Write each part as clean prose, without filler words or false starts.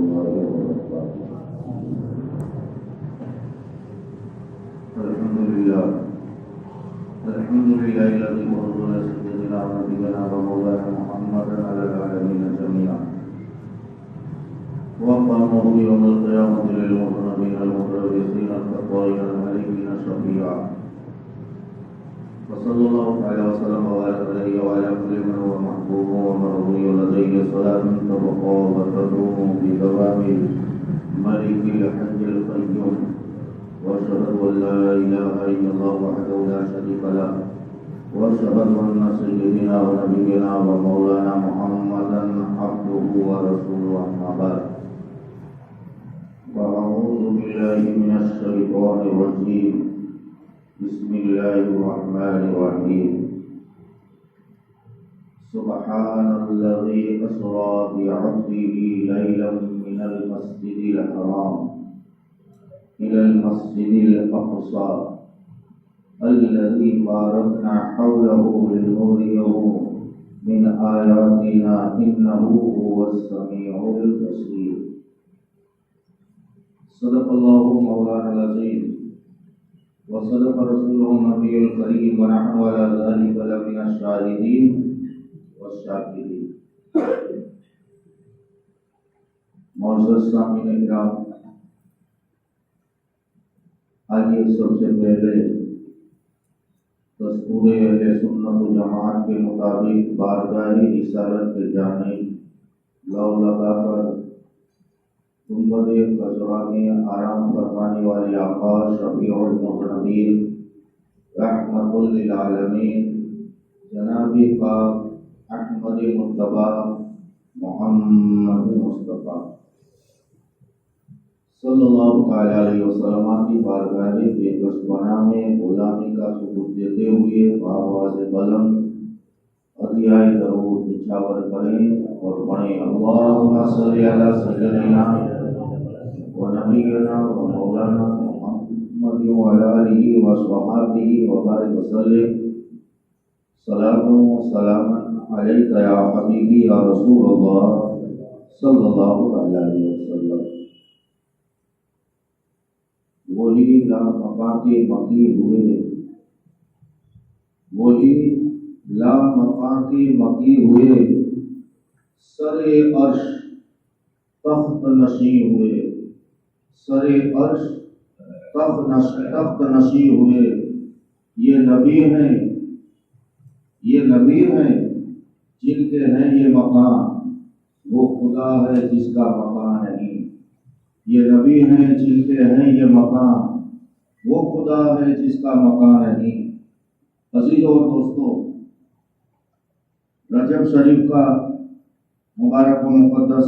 الله وبركاته. الحمد لله الذي فضل سيدنا ونبينا ومولانا محمدا على العالمين جميعا، وقامه يوم القيامة للمذنبين المتلبسين التقوين الملكين شفيعا. وصلى الله تعالى وسلم وبارك عليه وعلى كل من هو محبوب ومرضي لديه صلاة تبقى وتدوم بدوام ملك الحي القيوم. واشهد ان لا اله الا الله وحده لا شريك له، واشهد ان سيدنا ونبينا ومولانا محمدا عبده ورسوله. اما بعد، فاعوذ بالله من الشيطان الرجيم. بسم الله الرحمن الرحيم. سبحان الذي اسرى بعبده ليلا من المسجد الحرام إلى المسجد الأقصى الذي باركنا حوله لنريه من آياتنا إنه هو السميع البصير. صدق الله مولانا العظيم وصدق رسوله النبي الكريم، ونحن على ذلك لمن الشاهدين والشاكرين. معزز سامعین کرام، آئیے سب سے پہلے دستور اہل سنت و جماعت کے مطابق بارگاہ رسالت کے جانب لو لگا کر گنبد خضرا میں آرام فرمانے والے آقا شفیع المذنبین رحمت للعالمین جناب پاک احمد مجتبی محمد مصطفیٰ صلی اللہ تعالی علیہ وسلم کی بارگاہ بے کسبانہ میں غلامی کا ثبوت دیتے ہوئے آواز بلند عطیہ درود نچھاور کریں اور پڑھیں: اللہم صلی علی سیدنا و نبینا و مولانا محمد و علی آلہ و صحابہ وبارک وسلم. صلاۃ و سلام علیک یا حبیبی یا رسول اللہ صلی اللہ علیہ وسلم. وہی لامقاتی مقی ہوئے، وہی لامقاتی مقی ہوئے، سر عرش تخت نشیں ہوئے، سر عرش تخت نشیں ہوئے. یہ نبی ہیں، یہ نبی ہیں جن کے ہیں یہ مقام، وہ خدا ہے جس کا مقام نہیں. یہ نبی ہیں جن کے ہیں یہ مقام، وہ خدا ہے جس کا مقام نہیں. عزیزوں اور دوستوں، رجب شریف کا مبارک و مقدس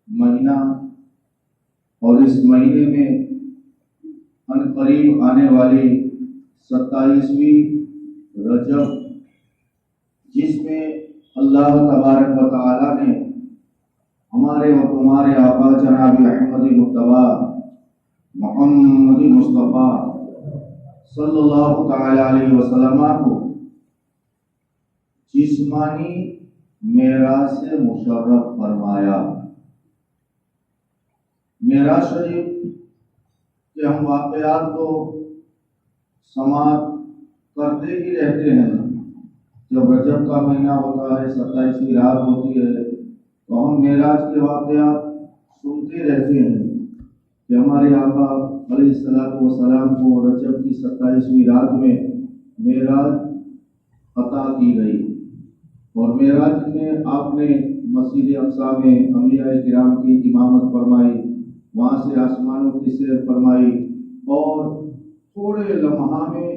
مہینہ، اور اس مہینے میں ان قریب آنے والی 27ویں رجب، جس میں اللہ تبارک و تعالی نے ہمارے اور تمہارے آقا جناب احمد مجتبی محمد مصطفیٰ صلی اللہ تعالی علیہ وسلم کو جسمانی معراج سے مشرف فرمایا. معراج شریف کے ہم واقعات کو سماعت کرتے ہی رہتے ہیں. جب رجب کا مہینہ ہوتا ہے، 27ویں رات ہوتی ہے، تو ہم معراج کے واقعات سنتے رہتے ہیں کہ ہمارے آقا علیہ السلام کو رجب کی 27ویں رات میں معراج عطا کی گئی، اور معراج میں آپ نے مسجد اقصی میں انبیاء کرام کی امامت فرمائی، وہاں سے آسمانوں کی سیر فرمائی، اور تھوڑے لمحہ میں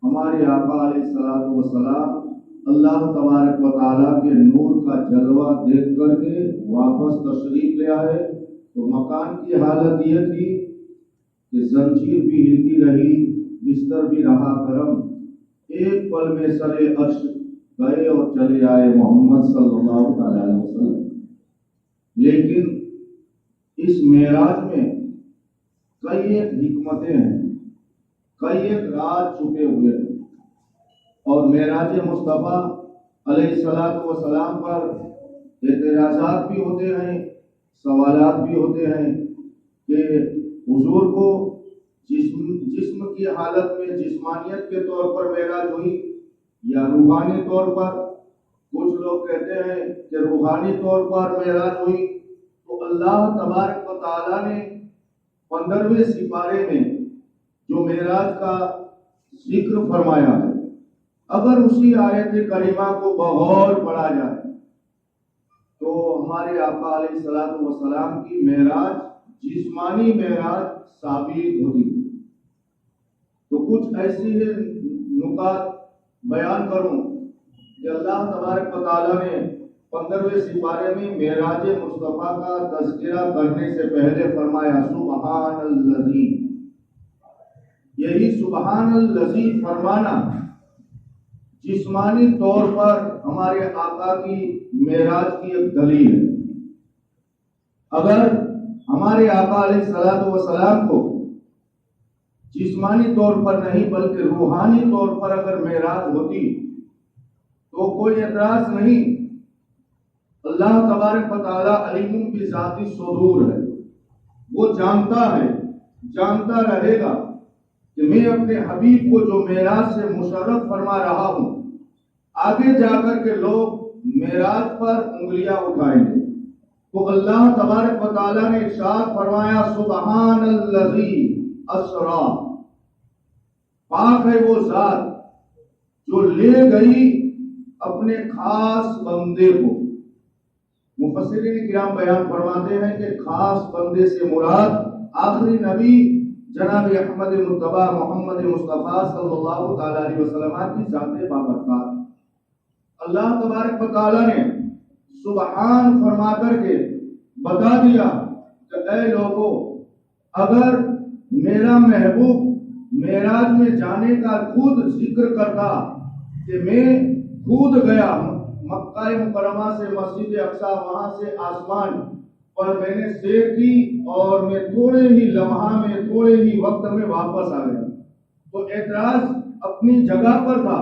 ہمارے آقا علیہ السلام اللہ تبارک و تعالیٰ کے نور کا جلوہ دیکھ کر کے واپس تشریف لے آئے. تو مکان کی حالت یہ تھی کہ زنجیر بھی ہلتی رہی، بستر بھی رہا گرم. ایک پل میں سر عرش گئے اور چلے آئے محمد صلی اللہ علیہ وسلم. لیکن اس معراج میں کئی ایک حکمتیں ہیں، کئی ایک راز چھپے ہوئے ہیں، اور معراج مصطفیٰ علیہ السلام پر اعتراضات بھی ہوتے ہیں، سوالات بھی ہوتے ہیں کہ حضور کو جسم کی حالت میں جسمانیت کے طور پر معراج ہوئی یا روحانی طور پر. کچھ لوگ کہتے ہیں کہ روحانی طور پر معراج ہوئی. تو اللہ تبارک و تعالیٰ نے 15ویں سپارے میں جو معراج کا ذکر فرمایا ہے، اگر اسی آیت کریمہ کو بغور پڑھا جائے تو ہمارے آقا علیہ الصلوۃ والسلام کی معراج جسمانی معراج ثابت ہوتی ہے. تو کچھ ایسی نکات بیان کروں کہ اللہ تبارک و تعالیٰ نے 15ویں سپارے میں معراج مصطفیٰ کا تذکرہ کرنے سے پہلے فرمایا سبحان الذی. یہی سبحان الذی فرمانا جسمانی طور پر ہمارے آقا کی معراج کی ایک دلیل ہے. اگر ہمارے آقا علیہ الصلوۃ والسلام کو جسمانی طور پر نہیں بلکہ روحانی طور پر اگر معراج ہوتی تو کوئی اعتراض نہیں. اللہ تبارک و تعالیٰ علیم بذات الصدور ہے، وہ جانتا ہے، جانتا رہے گا کہ میں اپنے حبیب کو جو معراج سے مشرف فرما رہا ہوں، آگے جا کر کے لوگ معراج پر انگلیاں اٹھائیں گے. تو اللہ تبارک و تعالیٰ نے ارشاد فرمایا سبحان الذی اسرا. پاک ہے وہ ذات جو لے گئی اپنے خاص بندے کو. مفسرین کرام بیان فرماتے ہیں کہ خاص بندے سے مراد آخری نبی جناب احمد مجتبی محمد مصطفیٰ صلی اللہ تعالی علیہ وسلم کی ذات بابرکات. اللہ تبارک و تعالیٰ نے سبحان فرما کر کے بتا دیا کہ اے لوگوں، اگر میرا محبوب معراج میں جانے کا خود ذکر کرتا کہ میں خود گیا مکہ مکرمہ سے مسجد اقصی، وہاں سے آسمان پر میں نے سیر کی اور میں تھوڑے ہی لمحہ میں تھوڑے ہی وقت میں واپس آ گیا، تو اعتراض اپنی جگہ پر تھا.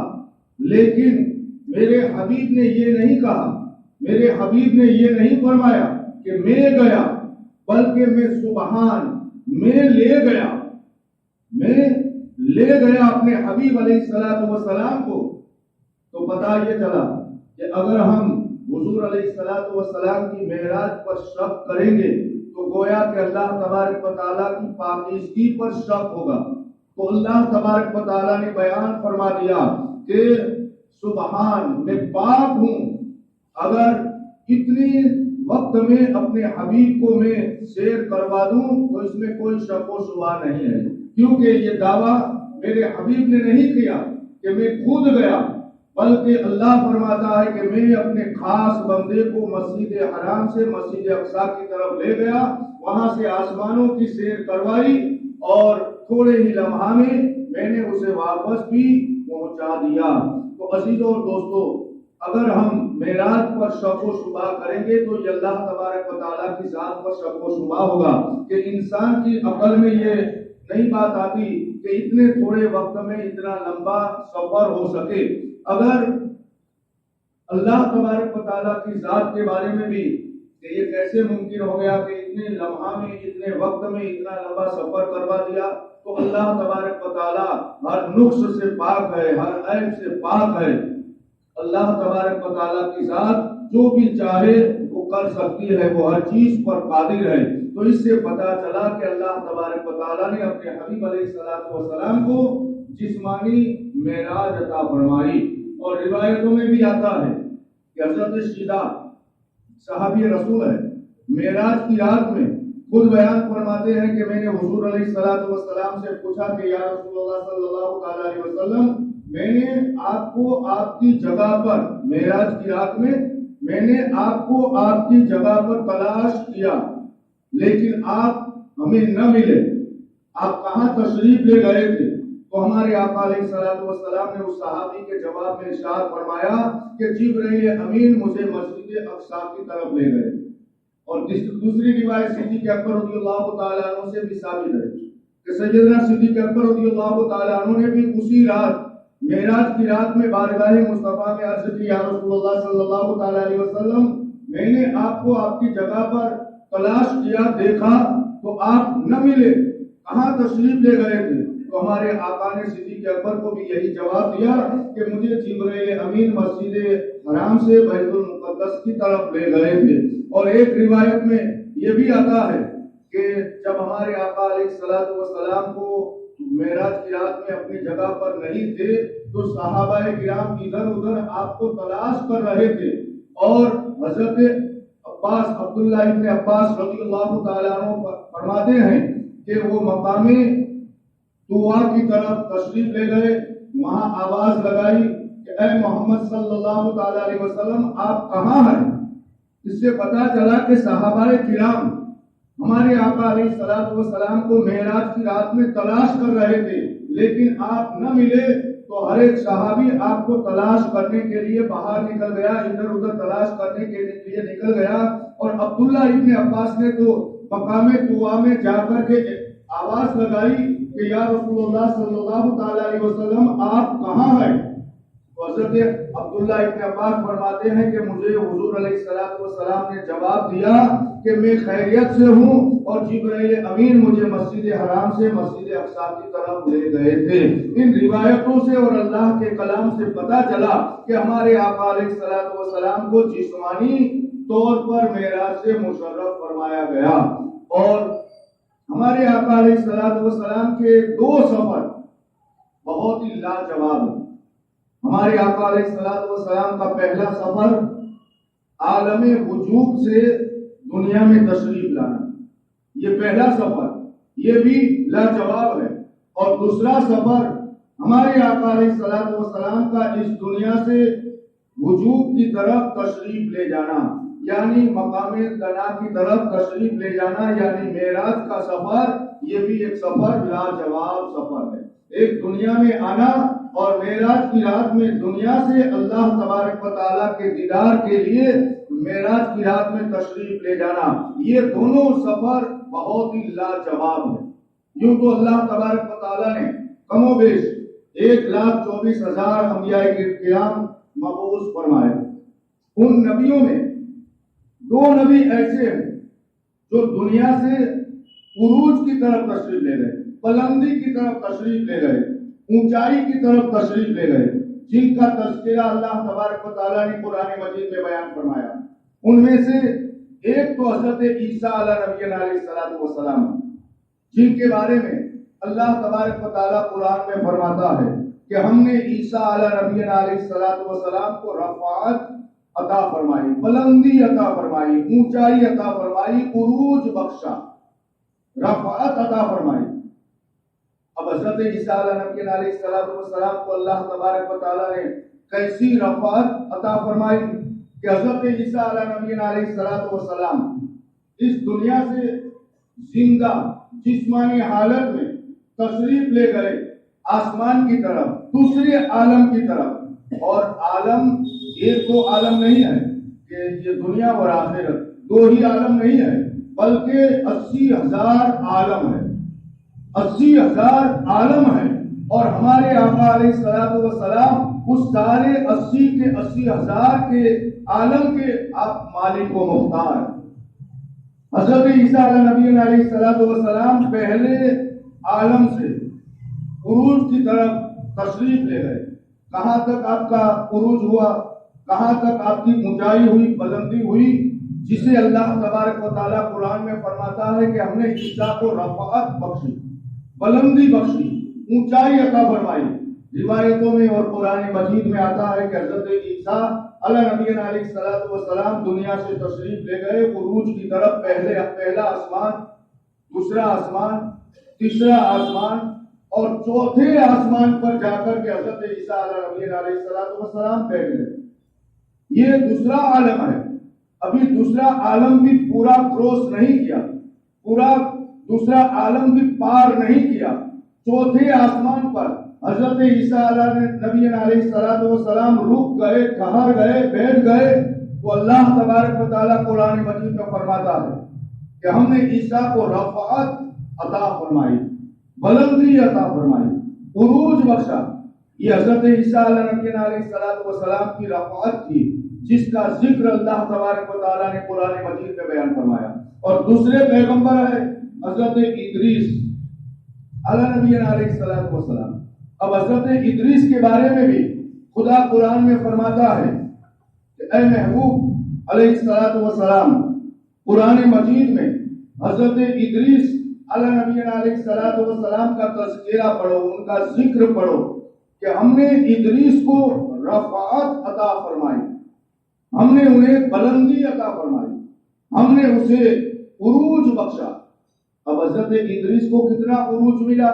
لیکن میرے حبیب نے یہ نہیں کہا، میرے حبیب نے یہ نہیں فرمایا کہ میں گیا، بلکہ میں سبحان میں لے گیا اپنے حبیب علیہ الصلوۃ والسلام کو. تو پتہ یہ چلا کہ اگر ہم حضور علیہ الصلوۃ والسلام کی معراج پر شک کریں گے تو گویا کہ اللہ تبارک و تعالیٰ کی پاکیزگی پر شک ہوگا. تو اللہ تبارک و تعالیٰ نے بیان فرما دیا کہ سبحان میں پاک ہوں. اگر اتنی وقت میں اپنے حبیب کو میں سیر کروا دوں تو اس میں کوئی شک و شبہ نہیں ہے، کیونکہ یہ دعویٰ میرے حبیب نے نہیں کیا کہ میں خود گیا، بلکہ اللہ فرماتا ہے کہ میں اپنے خاص بندے کو مسجد حرام سے مسجد اقصی کی طرف لے گیا، وہاں سے آسمانوں کی سیر کروائی اور تھوڑے ہی لمحہ میں نے اسے واپس بھی پہنچا دیا. تو عزیزوں اور دوستو، اگر ہم معراج پر شک و شبہ کریں گے تو یہ اللہ تبارک و تعالیٰ کی ذات پر شک و شبہ ہوگا کہ انسان کی عقل میں یہ نہیں بات آتی کہ اتنے تھوڑے وقت میں اتنا لمبا سفر ہو سکے. اگر اللہ تبارک و تعالیٰ کی ذات کے بارے میں بھی کہ یہ کیسے ممکن ہو گیا کہ اتنے لمحہ میں اتنے وقت میں اتنا لمبا سفر کروا دیا، تو اللہ تبارک و تعالیٰ ہر نقص سے پاک ہے، ہر عیب سے پاک ہے. اللہ تبارک و تعالیٰ کی ذات جو بھی چاہے وہ کر سکتی ہے، وہ ہر چیز پر قادر ہے. تو اس سے پتا چلا کہ اللہ تبارک و تعالیٰ نے اپنے حبیب علیہ الصلوۃ والسلام کو جسمانی معراج عطا فرمائی. اور روایتوں میں بھی آتا ہے کہ حضرت شیدہ صحابی رسول ہے، معراج کی رات میں خود بیان فرماتے ہیں کہ میں نے حضور علیہ الصلوۃ والسلام سے پوچھا کہ یا رسول اللہ صلی اللہ تعالی علیہ وسلم، میں نے آپ کو آپ کی جگہ پر معراج کی رات میں نے آپ کو آپ کی جگہ پر تلاش کیا لیکن آپ ہمیں نہ ملے، آپ کہاں تشریف لے گئے تھے؟ تو ہمارے آقا علیہ الصلوۃ والسلام نے اس صحابی کے جواب میں ارشاد فرمایا کہ جبرائیل امین مجھے مسجد اقصی کی طرف لے گئے. اور دوسری روایت صدیق اکبر رضی اللہ تعالیٰ عنہ سے بھی ثابت ہے کہ سیدنا صدیق اکبر رضی اللہ تعالیٰ عنہ نے بھی اسی رات معراج کی رات میں بارگاہ مصطفیٰ میں عرض کی یا رسول اللہ صلی اللہ تعالیٰ علیہ وسلم، میں نے آپ کو آپ کی جگہ پر تلاش کیا، دیکھا تو آپ نہ ملے، کہاں تشریف لے گئے تھے؟ تو ہمارے آقا نے صدیق اکبر کو بھی یہی جواب دیا کہ مجھے جبرائیل امین مسجد حرام سے بیت المقدس کی طرف لے گئے تھے۔ اور ایک روایت میں یہ بھی آتا ہے کہ جب ہمارے آقا علیہ الصلوۃ والسلام کو معراج کی رات میں اپنی جگہ پر نہیں تھے تو صحابہ کرام ادھر ادھر آپ کو تلاش کر رہے تھے، اور حضرت عباس عبداللہ ابن عباس رضی اللہ تعالیٰ عنہ فرماتے ہیں کہ وہ مقام طوا کی طرف تشریف لے گئے، وہاں آواز لگائی کہ اے محمد صلی اللہ تعالیٰ علیہ وسلم آپ کہاں ہیں؟ اس سے پتا چلا کہ صحابہ کرام ہمارے آقا علیہ الصلوۃ والسلام کو معراج کی رات میں تلاش کر رہے تھے، لیکن آپ نہ ملے تو ہر ایک صحابی آپ کو تلاش کرنے کے لیے باہر نکل گیا، ادھر ادھر تلاش کرنے کے لیے نکل گیا۔ اور عبداللہ ابن عباس نے تو مقام طوا میں جا کر کے آواز لگائی کہ یا رسول اللہ صلی اللہ تعالیٰ علیہ وسلم آپ کہاں ہیں؟ تو حضرت عبداللہ ابن عباس فرماتے ہیں کہ مجھے حضور علیہ الصلوۃ والسلام نے جواب دیا کہ میں خیریت سے ہوں، اور جبرائیل امین مجھے مسجد حرام سے مسجد اقصی کی طرف لے گئے تھے۔ ان روایتوں سے اور اللہ کے کلام سے پتا چلا کہ ہمارے آقا علیہ الصلوۃ والسلام کو جسمانی طور پر معراج سے مشرف فرمایا گیا۔ اور ہمارے آقا علیہ الصلوۃ والسلام کے دو سفر بہت ہی لاجواب ہیں۔ ہمارے آقا علیہ الصلوۃ والسلام کا پہلا سفر عالم وجود سے دنیا میں تشریف لانا، یہ پہلا سفر، یہ بھی لاجواب ہے۔ اور دوسرا سفر ہمارے آقا علیہ الصلوۃ والسلام کا اس دنیا سے وجود کی طرف تشریف لے جانا، یعنی مقام دنا کی طرف تشریف لے جانا، یعنی معراج کا سفر، یہ بھی ایک سفر لاجواب سفر ہے۔ ایک دنیا میں آنا اور معراج کی رات میں دنیا سے اللہ تبارک و تعالیٰ کے دیدار کے لیے معراج کی رات میں تشریف لے جانا، یہ دونوں سفر بہت ہی لاجواب ہے۔ یوں تو اللہ تبارک و تعالیٰ نے کم و بیش 1,24,000 انبیاء کرام مبعوث فرمائے۔ ان نبیوں میں 2 نبی ایسے ہیں جو دنیا سے عروج کی طرف تشریف لے گئے، بلندی کی طرف تشریف لے گئے، اونچائی کی طرف تشریف لے گئے، جن کا تذکرہ اللہ تبارک و تعالیٰ نے قرآن مجید میں بیان فرمایا۔ ان میں سے ایک تو حضرت عیسیٰ علیہ نبی علیہ الصلوۃ والسلام، جن کے بارے میں اللہ تبارک و تعالیٰ قرآن میں فرماتا ہے کہ ہم نے عیسیٰ علیہ نبی علیہ الصلوۃ والسلام کو رفعت عطا فرمائی، بلندی عطا فرمائی، اونچائی عطا فرمائی، عروج بخشا، رفعت عطا فرمائی۔ اب حضرت عیسیٰ علیہ نبی علیہ الصلوۃ والسلام کو اللہ تبارک و تعالیٰ نے کیسی رفعت عطا فرمائی کہ حضرت عیسیٰ علیہ نبی علیہ الصلوۃ والسلام اس دنیا سے زندہ جسمانی حالت میں تشریف لے گئے آسمان کی طرف، دوسرے عالم کی طرف۔ اور عالم ایک تو عالم نہیں ہے کہ یہ دنیا اور آخرت، 2 ہی عالم نہیں ہے، بلکہ 80,000 عالم ہے، 80,000 عالم ہے۔ اور ہمارے آقا علیہ الصلوۃ والسلام اس سارے 80,000 کے عالم کے آپ مالک و مختار۔ حضرت عیسیٰ علیہ نبی علیہ الصلوۃ والسلام پہلے عالم سے عروج کی طرف تشریف لے گئے۔ کہاں تک آپ کا عروج ہوا، کہاں تک آپ کی اونچائی ہوئی، بلندی ہوئی، جسے اللہ تبارک و تعالیٰ قرآن میں فرماتا ہے کہ ہم نے عیسیٰ کو رفعت بخشی، بلندی بخشی، اونچائی عطا فرمائی۔ روایتوں میں اور قرآن مجید میں آتا ہے کہ حضرت عیسیٰ علیہ نبی علیہ الصلوۃ والسلام دنیا سے تشریف لے گئے عروج کی طرف، پہلا آسمان، دوسرا آسمان، تیسرا آسمان اور چوتھے آسمان پر جا کر کے حضرت عیسیٰ علیہ نبی علیہ الصلوۃ والسلام بیٹھ گئے۔ یہ دوسرا عالم ہے، ابھی دوسرا عالم بھی پورا کراس نہیں کیا، پورا دوسرا عالم بھی پار نہیں کیا۔ چوتھے آسمان پر حضرت عیسیٰ علیہ نبی علیہ الصلوۃ والسلام رک گئے، ٹھہر گئے، بیٹھ گئے۔ تو اللہ تبارک و تعالیٰ قرآن مجید میں فرماتا ہے کہ ہم نے عیسیٰ کو رفعت عطا فرمائی، بلندی عطا فرمائی، عروج بخشا۔ یہ حضرت عیسیٰ علیہ نبی علیہ الصلوۃ والسلام کی رفعت تھی، جس کا ذکر اللہ تبارک و تعالیٰ نے قرآن مجید میں بیان فرمایا۔ اور دوسرے پیغمبر ہے حضرت ادریس علی نبی علیہ الصلوۃ والسلام. اب حضرت ادریس کے بارے میں بھی خدا قرآن میں فرماتا ہے کہ اے محبوب علیہ الصلوۃ والسلام، قرآن مجید میں حضرت ادریس علی نبی علیہ الصلوۃ والسلام کا تذکرہ پڑھو، ان کا ذکر پڑھو کہ ہم نے ادریس کو رفعت عطا فرمائی، ہم نے انہیں بلندی عطا فرمائی، ہم نے اسے عروج بخشا. اب حضرت ادریس کو کتنا عروج ملا،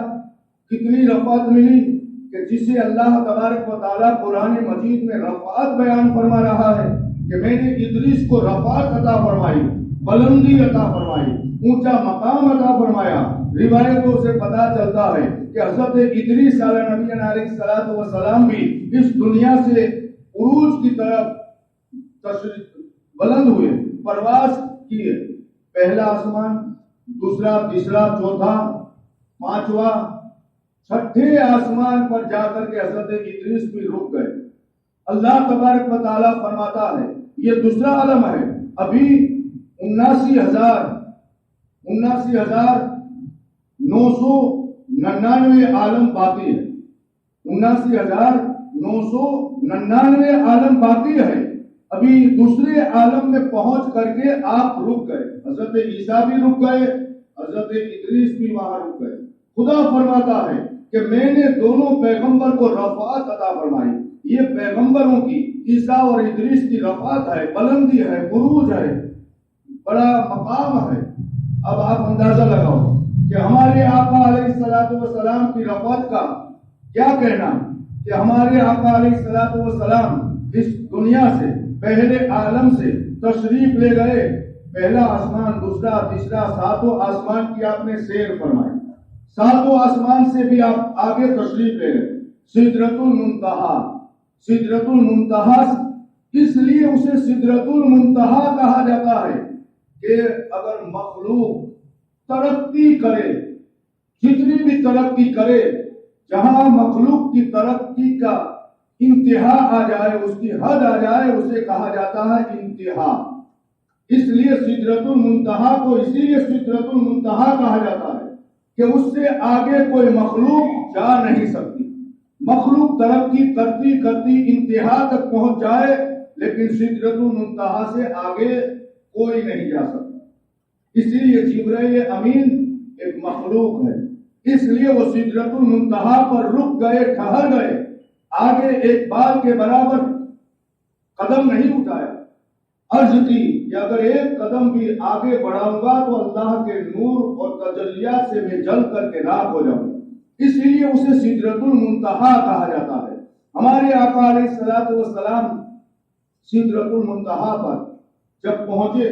کتنی رفعت ملی کہ جسے اللہ تبارک و تعالیٰ قرآن مجید میں رفعت بیان فرما رہا ہے کہ میں نے ادریس کو رفعت عطا فرمائی، بلندی عطا فرمائی، اونچا مقام عطا فرمایا. روایتوں سے پتہ چلتا ہے کہ حضرت ادریس علیہ نبی علیہ الصلوۃ والسلام بھی اس دنیا سے عروج کی طرف بلند ہوئے، پرواز کیے. پہلا آسمان، دوسرا، تیسرا، چوتھا، پانچواں، چھٹے آسمان پر جا کر کے حضرت ادریس بھی رک گئے. اللہ تبارک و تعالیٰ فرماتا ہے، یہ دوسرا عالم ہے، ابھی 79,999 عالم باقی ہے، 79,999 عالم باقی ہے. ابھی دوسرے عالم میں پہنچ کر کے آپ رک گئے. حضرت عیسیٰ بھی رک گئے، حضرت ادریس بھی وہاں رک گئے. خدا فرماتا ہے کہ میں نے دونوں پیغمبر کو رفعت عطا فرمائی. یہ پیغمبروں کی، عیسیٰ اور ادریس کی رفعت ہے، بلندی ہے، عروج ہے، بڑا مقام ہے. اب آپ اندازہ لگاؤ کہ ہمارے آقا علیہ الصلوۃ والسلام کی رفعت کا کیا کہنا کہ ہمارے آقا علیہ الصلوۃ والسلام اس دنیا سے، پہلے عالم سے تشریف لے گئے. پہلا آسمان، دوسرا، تیسرا، ساتوں آسمان کی آپ نے سیر فرمائی. ساتوں آسمان سے بھی آپ آگے تشریف لے گئے. سدرۃ المنتہا، سدرۃ المنتہا اس لیے اسے سدرۃ المنتہا کہا جاتا ہے کہ اگر مخلوق ترقی کرے، جتنی بھی ترقی کرے، جہاں مخلوق کی ترقی کا انتہا آ جائے، اس کی حد آ جائے، اسے کہا جاتا ہے انتہا. اس لیے سدرۃ المنتہا کو اسی لیے سدرۃ المنتہا کہا جاتا ہے کہ اس سے آگے کوئی مخلوق جا نہیں سکتی. مخلوق ترقی کرتی کرتی انتہا تک پہنچ جائے، لیکن سدرۃ المنتہا سے آگے کوئی نہیں جا سکتا. اسی لیے جبرائیل امین ایک مخلوق ہے، اس لیے وہ سدرۃ المنتہا پر رک گئے، ٹھہر گئے، آگے ایک بال کے برابر قدم نہیں اٹھایا. عرض کی کہ اگر ایک قدم بھی آگے بڑھاؤں گا تو اللہ کے نور اور تجلیات سے میں جل کر کے راکھ ہو جاؤں گا. اس لیے اسے سدرۃ المنتہا کہا جاتا ہے. ہمارے آقا علیہ الصلوۃ والسلام سدرۃ المنتہا پر جب پہنچے،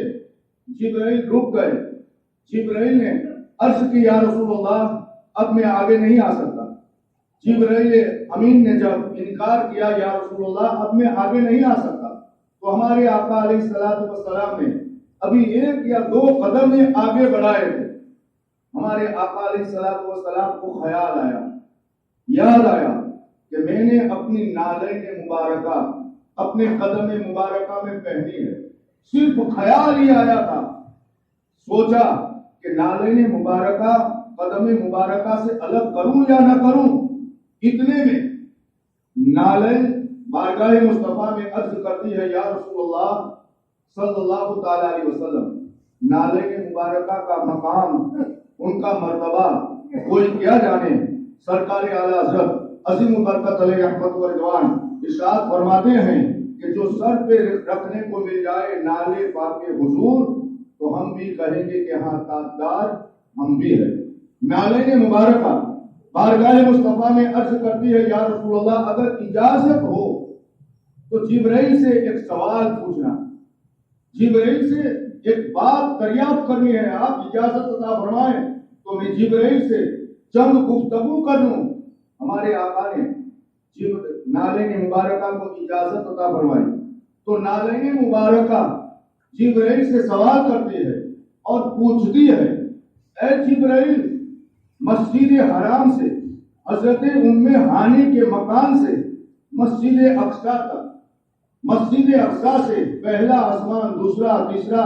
جبرائیل رک گئے. جبرائیل نے عرض کی یا رسول اللہ اب میں آگے نہیں آ سکتا. جبرائیل امین نے جب انکار کیا یا رسول اللہ اب میں آگے نہیں آ سکتا، تو ہمارے آقا علیہ الصلوۃ والسلام نے ابھی 1 یا 2 قدم آگے بڑھائے تھے. ہمارے آقا علیہ الصلوۃ والسلام کو خیال آیا، یاد آیا کہ میں نے اپنی نالین مبارکہ اپنے قدم مبارکہ میں پہنی ہے. صرف خیال ہی آیا تھا. سوچا کہ نالین مبارکہ قدم مبارکہ سے الگ کروں یا نہ کروں. اتنے میں نالین بارگاہ مصطفیٰ میں عرض کرتی ہے یا رسول اللہ صلی اللہ تعالی علیہ وسلم، نالین مبارکہ کا مقام، ان کا مرتبہ کوئی کیا جانے. سرکار اعلیٰ حضرت عظیم برکت علیہ رحمت و رضوان ارشاد فرماتے ہیں کہ جو سر پہ رکھنے کو مل جائے نالے پاک حضور تو ہم بھی کہیں گے کہ ہاں تاجدار ہم بھی ہیں. نالین مبارکہ بارگاہ مصطفیٰ میں عرض کرتی ہے یا رسول اللہ اگر اجازت ہو تو جبرائیل سے ایک سوال پوچھنا، جبرائیل سے ایک بات دریافت کرنی ہے. آپ اجازت عطا فرمائیں تو میں جبرائیل سے چند گفتگو کر لوں. ہمارے آقا نے نالین مبارکہ کو اجازت عطا فرمائی تو نالین مبارکہ جبرائیل سے سوال کرتی ہے اور پوچھتی ہے اے جبرائیل، مسجد حرام سے حضرت ام ہانی کے مکان سے مسجد اقصی تک، مسجد اقصی سے پہلا آسمان، دوسرا، تیسرا،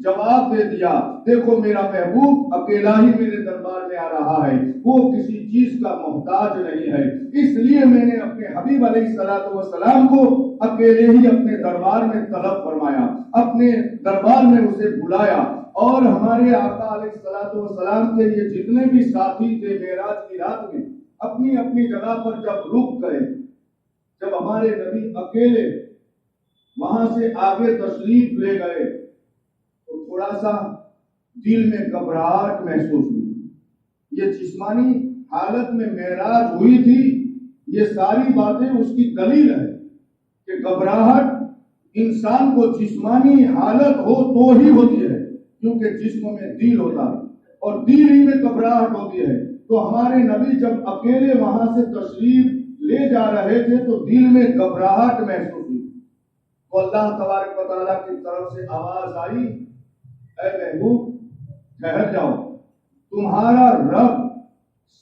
جواب دے دیا، دیکھو میرا محبوب اکیلا ہی میرے دربار میں آ رہا ہے، وہ کسی چیز کا محتاج نہیں ہے، اس لیے میں نے اپنے حبیب علیہ الصلوۃ والسلام کو اکیلے ہی اپنے دربار میں طلب فرمایا، اپنے دربار میں اسے بلایا۔ اور ہمارے آقا علیہ الصلوۃ والسلام کے یہ جتنے بھی ساتھی تھے معراج کی رات میں اپنی اپنی جگہ پر جب رک گئے، جب ہمارے نبی اکیلے وہاں سے آگے تشریف لے گئے تو تھوڑا سا دل میں گھبراہٹ محسوس ہوئی۔ یہ جسمانی حالت میں معراج ہوئی تھی، یہ ساری باتیں اس کی دلیل ہے کہ گھبراہٹ انسان کو جسمانی حالت ہو تو ہی ہوتی ہے، کیونکہ جسم میں دل ہوتا ہے اور دل ہی میں گھبراہٹ ہوتی ہے۔ تو ہمارے نبی جب اکیلے وہاں سے تشریف لے جا رہے تھے تو دل میں گھبراہٹ محسوس ہوئی، تو اللہ تبارک و تعالیٰ کی طرف سے آواز آئی، اے محبوب ٹھہر جاؤ، تمہارا رب،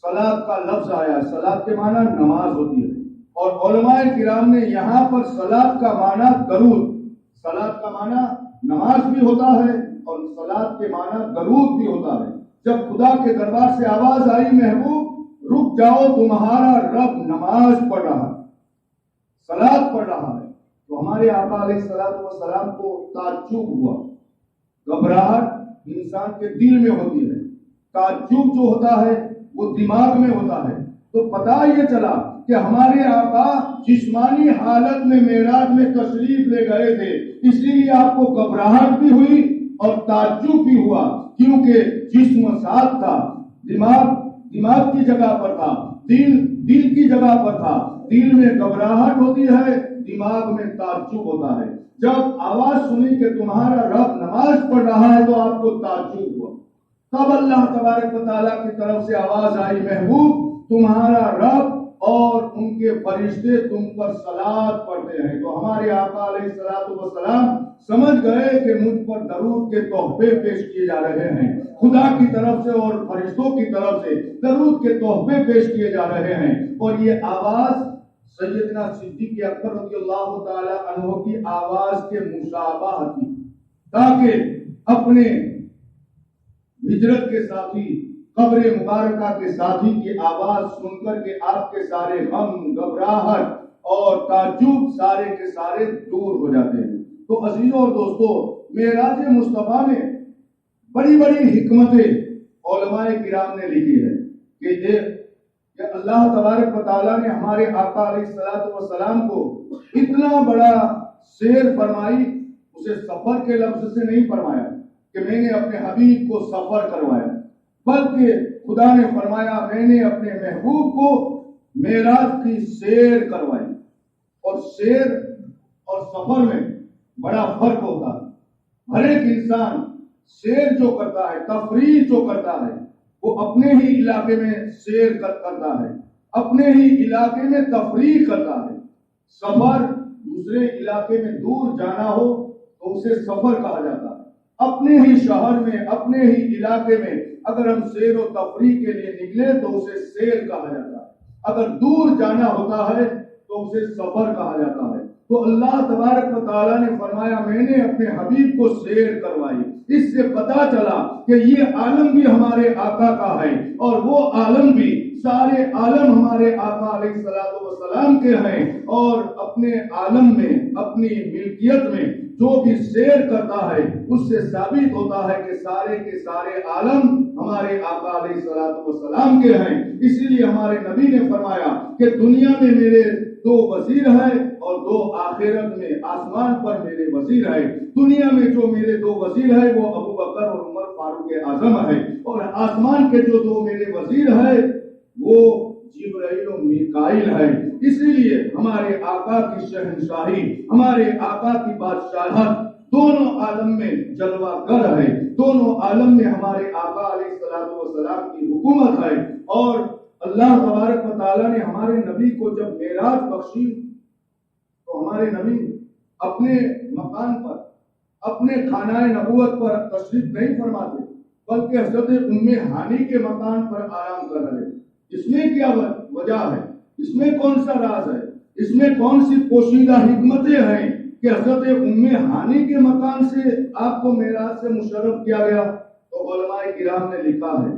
صلاۃ کا لفظ آیا، صلاۃ کے معنی نماز ہوتی ہے، اور علماء کرام نے یہاں پر صلاۃ کا معنی درود، صلاۃ کا معنی نماز بھی ہوتا ہے اور صلاۃ کے معنی درود بھی ہوتا ہے۔ جب خدا کے دربار سے آواز آئی محبوب رک جاؤ، تمہارا رب نماز پڑھ رہا ہے، صلاۃ پڑھ رہا ہے، تو ہمارے آقا علیہ الصلوۃ والسلام کو تعجب ہوا۔ گھبراہٹ انسان کے دل میں ہوتی ہے، تعجب جو ہوتا ہے وہ دماغ میں ہوتا ہے۔ تو پتہ یہ چلا کہ ہمارے آقا جسمانی حالت میں معراج میں تشریف لے گئے تھے، اس لیے آپ کو گھبراہٹ بھی ہوئی اور تعجب بھی ہوا، کیونکہ جسم ساتھ تھا، دماغ کی جگہ پر تھا، دل کی جگہ پر تھا۔ دل میں گھبراہٹ ہوتی ہے، دماغ میں تعجب ہوتا ہے۔ جب آواز سنی کہ تمہارا رب نماز پڑھ رہا ہے تو آپ کو تعجب ہوا۔ تب اللہ تبارک و تعالیٰ کی طرف سے آواز آئی، محبوب تمہارا رب اور ان کے فرشتے تم پر صلاۃ پڑھتے ہیں۔ تو ہمارے آقا علیہ الصلوۃ والسلام سمجھ گئے کہ مجھ پر درود کے تحفے پیش کیے جا رہے ہیں، خدا کی طرف سے اور فرشتوں کی طرف سے درود کے تحفے پیش کیے جا رہے ہیں۔ اور یہ آواز سیدنا صدیق اکبر رضی اللہ تعالی عنہ کی آواز کے مشابہ تھی، تاکہ اپنے ہجرت کے ساتھی، قبر مبارکہ کے ساتھی کی آواز سن کر کے آپ کے سارے غم، گھبراہٹ اور تعجب سارے کے سارے دور ہو جاتے ہیں۔ تو عزیزوں اور دوستوں، معراج مصطفیٰ میں بڑی بڑی حکمتیں علماء کرام نے لکھی ہے کہ اللہ تبارک و تعالیٰ نے ہمارے آقا علیہ الصلوۃ والسلام کو اتنا بڑا سیر فرمائی، اسے سفر کے لفظ سے نہیں فرمایا کہ میں نے اپنے حبیب کو سفر کروایا، بلکہ خدا نے فرمایا میں نے اپنے محبوب کو معراج کی سیر کروائی۔ اور سیر اور سفر میں بڑا فرق ہوتا ہے۔ ہر ایک انسان سیر جو کرتا ہے، تفریح جو کرتا ہے، وہ اپنے ہی علاقے میں سیر کرتا ہے، اپنے ہی علاقے میں تفریح کرتا ہے۔ سفر دوسرے علاقے میں دور جانا ہو تو اسے سفر کہا جاتا ہے۔ اپنے ہی شہر میں، اپنے ہی علاقے میں اگر ہم سیر و تفریح کے لیے نکلے تو اسے سیر کہا جاتا ہے، اگر دور جانا ہوتا ہے تو اسے سفر کہا جاتا ہے۔ تو اللہ تبارک و تعالیٰ نے فرمایا میں نے اپنے حبیب کو سیر کروائی۔ اس سے پتا چلا کہ یہ عالم بھی ہمارے آقا کا ہے اور وہ عالم بھی، سارے عالم ہمارے آقا علیہ الصلوۃ والسلام کے ہیں، اور اپنے عالم میں، اپنی ملکیت میں جو بھی سیر کرتا ہے اس سے ثابت ہوتا ہے کہ سارے کے سارے عالم ہمارے آقا علیہ الصلوۃ والسلام کے ہیں۔ اسی لیے ہمارے نبی نے فرمایا کہ دنیا میں میرے دو وزیر ہیں اور دو آخرت میں آسمان پر میرے وزیر ہیں۔ دنیا میں جو میرے دو وزیر ہیں وہ ابو بکر اور عمر فاروق اعظم ہے، اور آسمان کے جو دو میرے وزیر ہیں وہ جبرائیل و میکائیل ہے۔ اسی لیے ہمارے آقا کی شہنشاہی، ہمارے آقا کی بادشاہت دونوں عالم میں جلوہ گر ہے، دونوں عالم میں ہمارے آقا علیہ الصلوۃ والسلام کی حکومت ہے۔ اور اللہ تبارک و تعالیٰ نے ہمارے نبی کو جب معراج بخشی تو ہمارے نبی اپنے مکان پر، اپنے خانہ نبوت پر تشریف نہیں فرماتے، بلکہ حضرت ام ہانی کے مکان پر آرام کر رہے۔ اس میں کیا وجہ ہے؟ اس میں کون سا راز ہے؟ اس میں کون سی پوشیدہ حکمتیں ہیں کہ حضرت ام ہانی کے مکان سے آپ کو معراج سے مشرف کیا گیا، تو علماء کرام نے لکھا ہے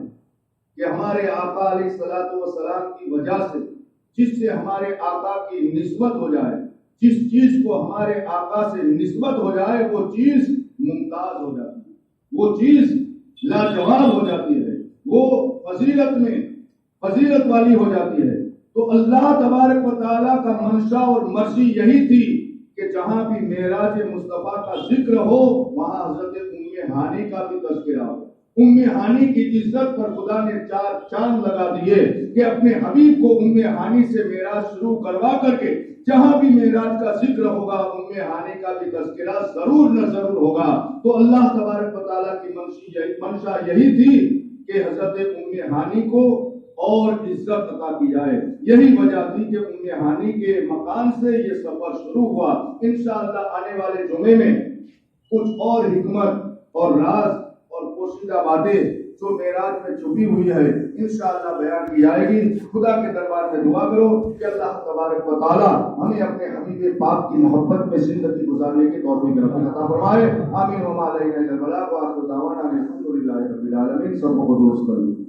کہ ہمارے آقا علیہ الصلوۃ والسلام کی وجہ سے جس سے ہمارے آقا کی نسبت ہو جائے، جس چیز کو ہمارے آقا سے نسبت ہو جائے وہ چیز ممتاز ہو جاتی ہے، وہ چیز لاجواب ہو جاتی ہے، وہ فضیلت میں فضیلت والی ہو جاتی ہے۔ تو اللہ تبارک و تعالیٰ کا منشا اور مرضی یہی تھی کہ جہاں بھی معراج مصطفیٰ کا ذکر ہو وہاں حضرت ام ہانی کا بھی تذکرہ ہو۔ ام ہانی کی عزت پر خدا نے 4 چاند لگا دیے کہ اپنے حبیب کو ام ہانی سے معراج شروع کروا کر کے جہاں بھی معراج کا ذکر ہوگا ام ہانی کا بھی تذکرہ ضرور نہ ضرور ہوگا۔ تو اللہ تبارک و تعالیٰ کی منشا یہی تھی کہ حضرت ام ہانی کو اور عزت عطا کی جائے، یہی وجہ تھی کہ ام ہانی کے مکان سے یہ سفر شروع ہوا۔ انشاءاللہ آنے والے جمعے میں کچھ اور حکمت اور راز اور پوشیدہ باتیں جو معراج میں چھپی ہوئی ہے انشاءاللہ بیان کی جائے گی۔ خدا کے دربار میں دعا کرو کہ اللہ تبارک و تعالی ہمیں اپنے حبیب پاک کی محبت میں زندگی گزارنے کی توفیق عطا فرمائے۔ آمین و ما علینا الا البلاغ، وآخر دعوانا الحمد للہ رب العالمین۔ سب کو درست کرو۔